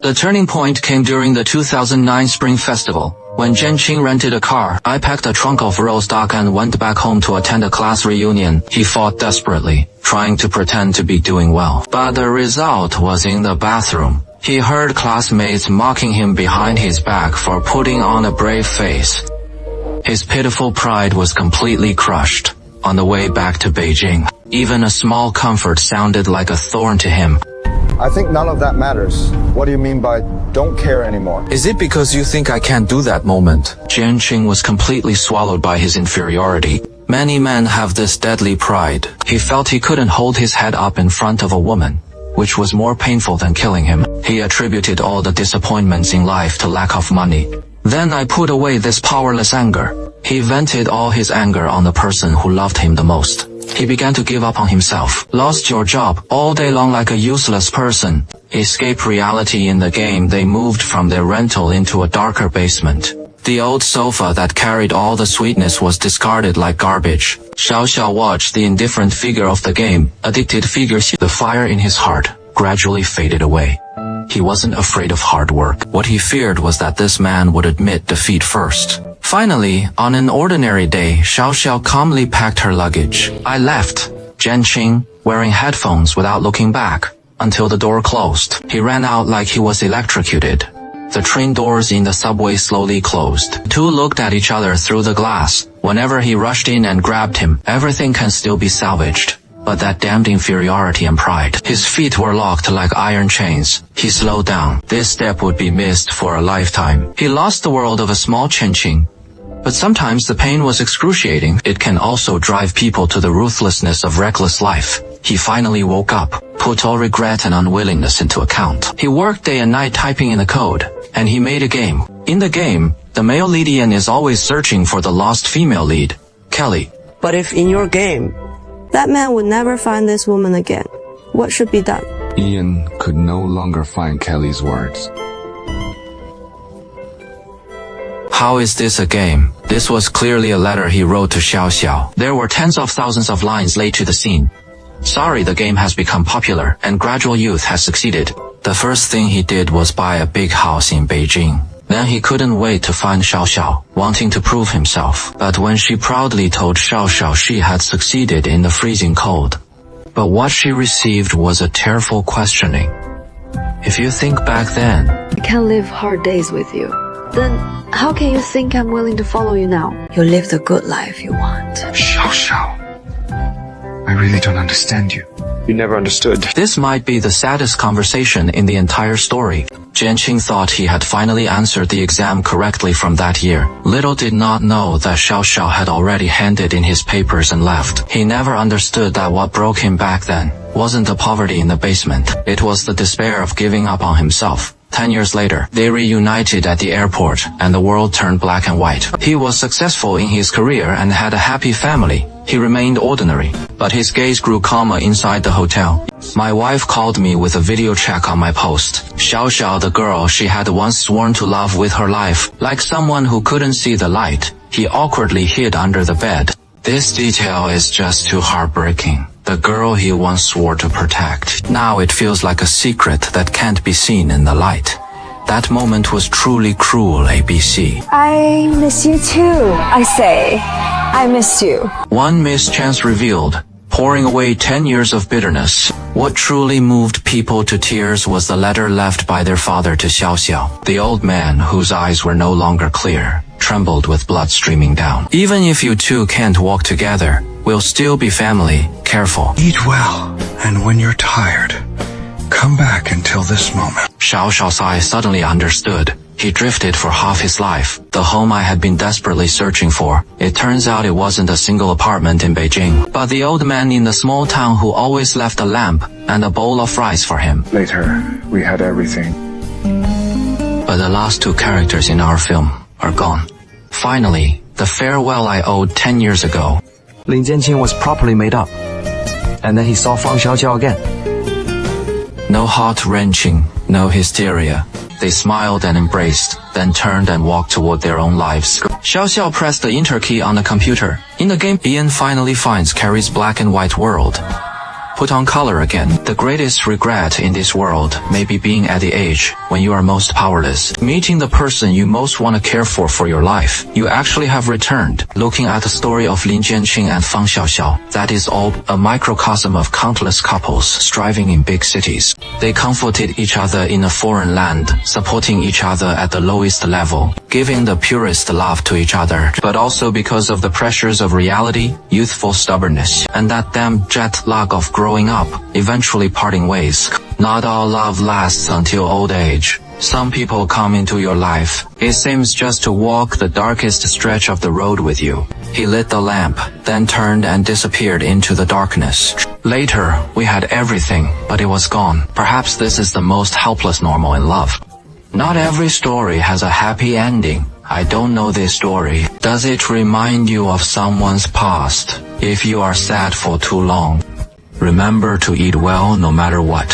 The turning point came during the 2009 Spring Festival. When Jianqing rented a car, I packed a trunk of raw stock and went back home to attend a class reunion. He fought desperately, trying to pretend to be doing well. But the result was in the bathroom. He heard classmates mocking him behind his back for putting on a brave face. His pitiful pride was completely crushed. On the way back to Beijing, even a small comfort sounded like a thorn to him. I think none of that matters. What do you mean by don't care anymore? Is it because you think I can't do that moment? Jianqing was completely swallowed by his inferiority. Many men have this deadly pride. He felt he couldn't hold his head up in front of a woman, which was more painful than killing him. He attributed all the disappointments in life to lack of money. Then I put away this powerless anger. He vented all his anger on the person who loved him the most. He began to give up on himself. Lost your job, all day long like a useless person. Escape reality in the game. They moved from their rental into a darker basement. The old sofa that carried all the sweetness was discarded like garbage. Xiao Xiao watched the indifferent figure of the game, addicted figure. The fire in his heart gradually faded away. He wasn't afraid of hard work. What he feared was that this man would admit defeat first. Finally, on an ordinary day, Xiao Xiao calmly packed her luggage. I left, Jianqing, wearing headphones without looking back, until the door closed. He ran out like he was electrocuted. The train doors in the subway slowly closed. Two looked at each other through the glass. Whenever he rushed in and grabbed him, everything can still be salvaged. But that damned inferiority and pride. His feet were locked like iron chains. He slowed down. This step would be missed for a lifetime. He lost the world of a small Jianqing. But sometimes the pain was excruciating. It can also drive people to the ruthlessness of reckless life. He finally woke up, put all regret and unwillingness into account. He worked day and night typing in the code, and he made a game. In the game, the male lead Ian is always searching for the lost female lead, Kelly. But if in your game, that man would never find this woman again, what should be done? Ian could no longer find Kelly's words. How is this a game? This was clearly a letter he wrote to Xiao Xiao. There were tens of thousands of lines laid to the scene. Sorry, the game has become popular, and gradual youth has succeeded. The first thing he did was buy a big house in Beijing. Then he couldn't wait to find Xiao Xiao, wanting to prove himself. But when she proudly told Xiao Xiao she had succeeded in the freezing cold, but what she received was a tearful questioning. If you think back then, I can't live hard days with you. Then how can you think I'm willing to follow you now? You live the good life you want. Xiao Xiao, I really don't understand you. You never understood. This might be the saddest conversation in the entire story. Jianqing thought he had finally answered the exam correctly from that year. Little did not know that Xiao Xiao had already handed in his papers and left. He never understood that what broke him back then wasn't the poverty in the basement. It was the despair of giving up on himself. 10 years later, they reunited at the airport, and the world turned black and white. He was successful in his career and had a happy family. He remained ordinary, but his gaze grew calmer inside the hotel. My wife called me with a video check on my post. Xiao Xiao, the girl she had once sworn to love with her life, like someone who couldn't see the light, he awkwardly hid under the bed. This detail is just too heartbreaking. The girl he once swore to protect. Now it feels like a secret that can't be seen in the light. That moment was truly cruel, ABC. I miss you too, I say. I miss you. One missed chance revealed, pouring away 10 years of bitterness. What truly moved people to tears was the letter left by their father to Xiao Xiao. The old man, whose eyes were no longer clear, trembled with blood streaming down. Even if you two can't walk together, we'll still be family. Careful. Eat well, and when you're tired, come back until this moment. Xiao Xiao's eyes suddenly understood. He drifted for half his life. The home I had been desperately searching for. It turns out it wasn't a single apartment in Beijing, but the old man in the small town who always left a lamp and a bowl of rice for him. Later, we had everything. But the last two characters in our film are gone. Finally, the farewell I owed 10 years ago. Lin Jianqing was properly made up. And then he saw Fang Xiaojiao again. No heart-wrenching, no hysteria. They smiled and embraced, then turned and walked toward their own lives. Xiao Xiao pressed the enter key on the computer. In the game, Ian finally finds Carrie's black and white world. put on color again. The greatest regret in this world may be being at the age when you are most powerless. Meeting the person you most want to care for your life. You actually have returned. Looking at the story of Lin Jianqing and Fang Xiaoxiao, that is all a microcosm of countless couples striving in big cities. They comforted each other in a foreign land, supporting each other at the lowest level, giving the purest love to each other, but also because of the pressures of reality, youthful stubbornness, and that damn jet lag of growing up, eventually parting ways. Not all love lasts until old age. Some people come into your life, it seems just to walk the darkest stretch of the road with you. He lit the lamp, then turned and disappeared into the darkness. Later, we had everything, but it was gone. Perhaps this is the most helpless normal in love. Not every story has a happy ending. I don't know this story. Does it remind you of someone's past? If you are sad for too long, remember to eat well no matter what.